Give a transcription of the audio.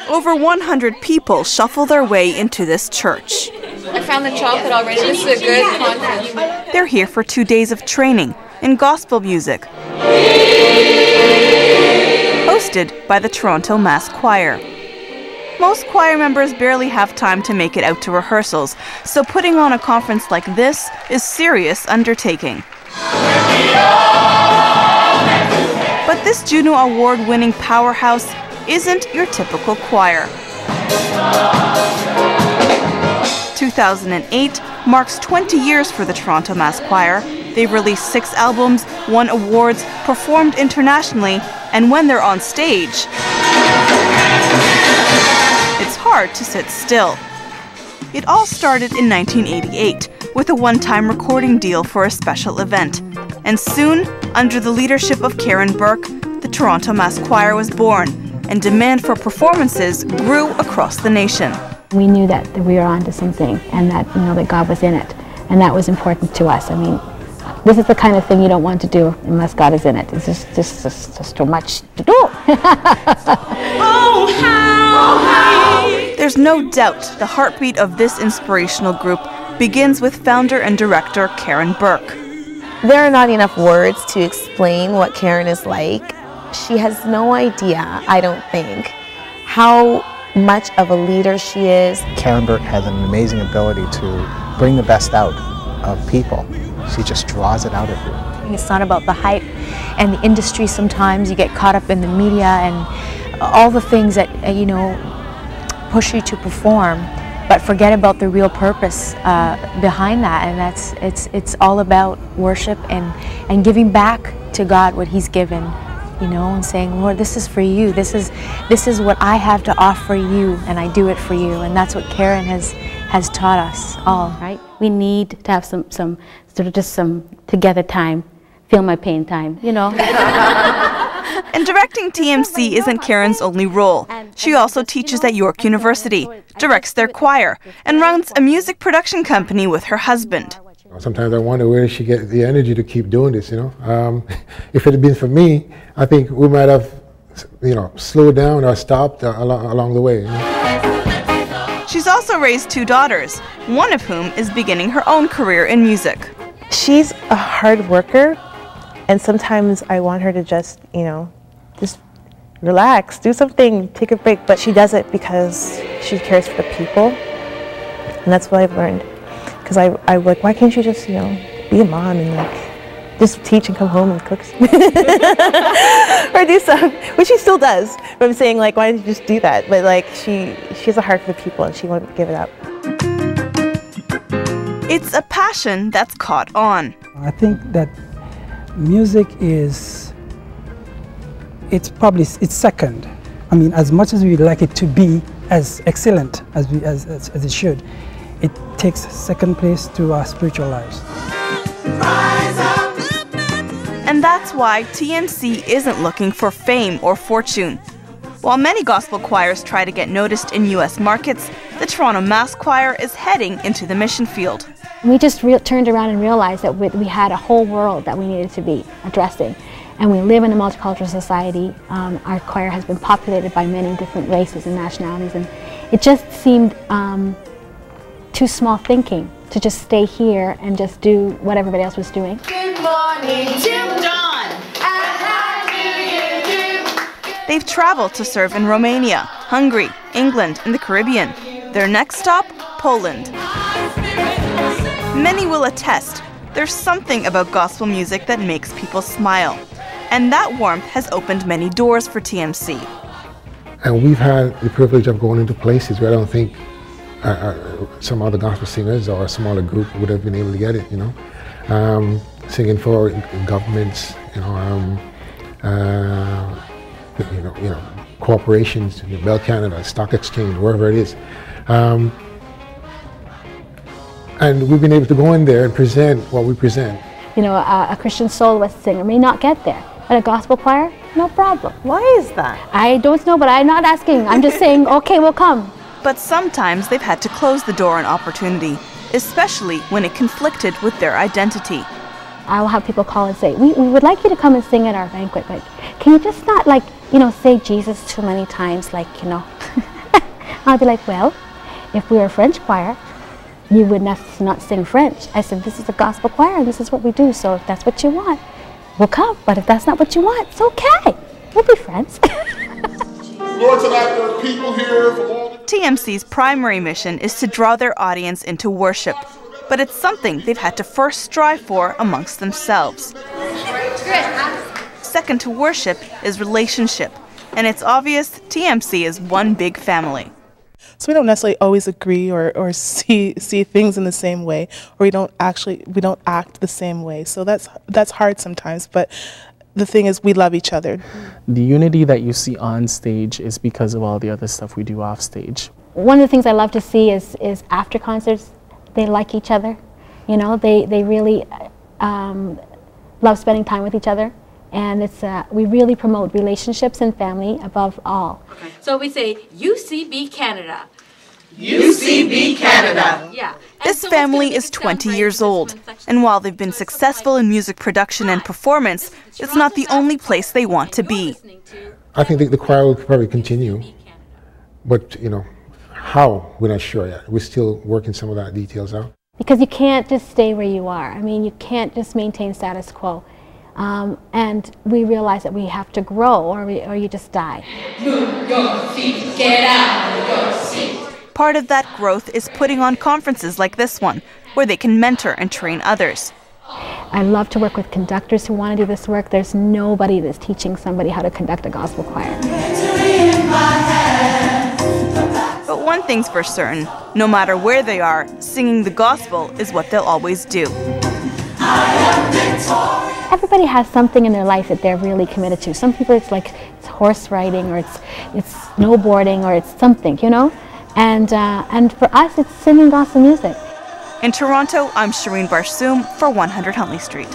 Over 100 people shuffle their way into this church. I found the chocolate already. This is a good conference. They're here for 2 days of training in gospel music, hosted by the Toronto Mass Choir. Most choir members barely have time to make it out to rehearsals, so putting on a conference like this is serious undertaking. But this Juno Award-winning powerhouse isn't your typical choir. 2008 marks 20 years for the Toronto Mass Choir. They've released 6 albums, won awards, performed internationally, and when they're on stage, it's hard to sit still. It all started in 1988 with a one-time recording deal for a special event. And soon, under the leadership of Karen Burke, the Toronto Mass Choir was born, and demand for performances grew across the nation. We knew that we were onto something, and that that God was in it, and that was important to us. I mean, this is the kind of thing you don't want to do unless God is in it. It's just too much to do. There's no doubt the heartbeat of this inspirational group begins with founder and director Karen Burke. There are not enough words to explain what Karen is like. She has no idea, I don't think, how much of a leader she is. Karen Burke has an amazing ability to bring the best out of people. She just draws it out of you. It's not about the hype and the industry. Sometimes you get caught up in the media and all the things that push you to perform, but forget about the real purpose behind that, and it's all about worship and giving back to God what He's given, and saying, Lord, this is for you. This is what I have to offer you, and I do it for you. And that's what Karen has taught us all. Right? We need to have some sort of just some together time, feel my pain time, And directing TMC isn't Karen's only role. She also teaches at York University, directs their choir, and runs a music production company with her husband. Sometimes I wonder where she gets the energy to keep doing this, If it had been for me, I think we might have, slowed down or stopped along the way. She's also raised 2 daughters, one of whom is beginning her own career in music. She's a hard worker, and sometimes I want her to just relax, do something, take a break, but she does it because she cares for the people, and that's what I've learned. Because I'm like, why can't you just, be a mom and just teach and come home and cook? Or do something, which she still does. But I'm saying, why don't you just do that? But she has a heart for the people, and she won't give it up. It's a passion that's caught on. I think that music it's second. I mean, as much as we'd like it to be as excellent as it should, it takes second place to our spiritual lives. And that's why TMC isn't looking for fame or fortune. While many gospel choirs try to get noticed in U.S. markets, the Toronto Mass Choir is heading into the mission field. We just turned around and realized that we had a whole world that we needed to be addressing. And we live in a multicultural society. Our choir has been populated by many different races and nationalities, and it just seemed too small thinking to just stay here and just do what everybody else was doing. Good morning, Tim Dawn. And how do you do? They've traveled to serve in Romania, Hungary, England, and the Caribbean. Their next stop, Poland. Many will attest there's something about gospel music that makes people smile. And that warmth has opened many doors for TMC. And we've had the privilege of going into places where I don't think some other gospel singers or a smaller group would have been able to get it, singing for governments, corporations, Bell Canada, Stock Exchange, wherever it is. And we've been able to go in there and present what we present. A Christian soloist singer may not get there, but a gospel choir, no problem. Why is that? I don't know, but I'm not asking. I'm just saying, okay, we'll come. But sometimes they've had to close the door on opportunity, especially when it conflicted with their identity. I will have people call and say, we would like you to come and sing at our banquet, but can you just not you know, say Jesus too many times, like, you know. I'll be like, well, if we were a French choir, you would not sing French. I said, this is a gospel choir and this is what we do, so if that's what you want, we'll come. But if that's not what you want, it's okay. We'll be friends. Lord, tonight there are people here from all TMC's primary mission is to draw their audience into worship, but it's something they've had to first strive for amongst themselves. Second to worship is relationship, and it's obvious TMC is one big family. So we don't necessarily always agree or see things in the same way, or we don't act the same way. So that's hard sometimes, but the thing is we love each other. The unity that you see on stage is because of all the other stuff we do off stage. One of the things I love to see is after concerts, they like each other. You know, they really love spending time with each other. And we really promote relationships and family above all. Okay. So we say UCB Canada. UCB Canada. Yeah. This family is 20 years old, and while they've been successful in music production and performance, it's not the only place they want to be. I think the choir will probably continue, but you know, how, we're not sure yet. We're still working some of that details out. Because you can't just stay where you are. I mean, you can't just maintain status quo. And we realize that we have to grow or you just die. Move your feet, get out of your seat. Part of that growth is putting on conferences like this one, where they can mentor and train others. I love to work with conductors who want to do this work. There's nobody that's teaching somebody how to conduct a gospel choir. But one thing's for certain, no matter where they are, singing the gospel is what they'll always do. Everybody has something in their life that they're really committed to. Some people it's horse riding, or it's snowboarding, or it's something, you know? And for us, it's singing gospel music. In Toronto, I'm Shireen Barsoom for 100 Huntley Street.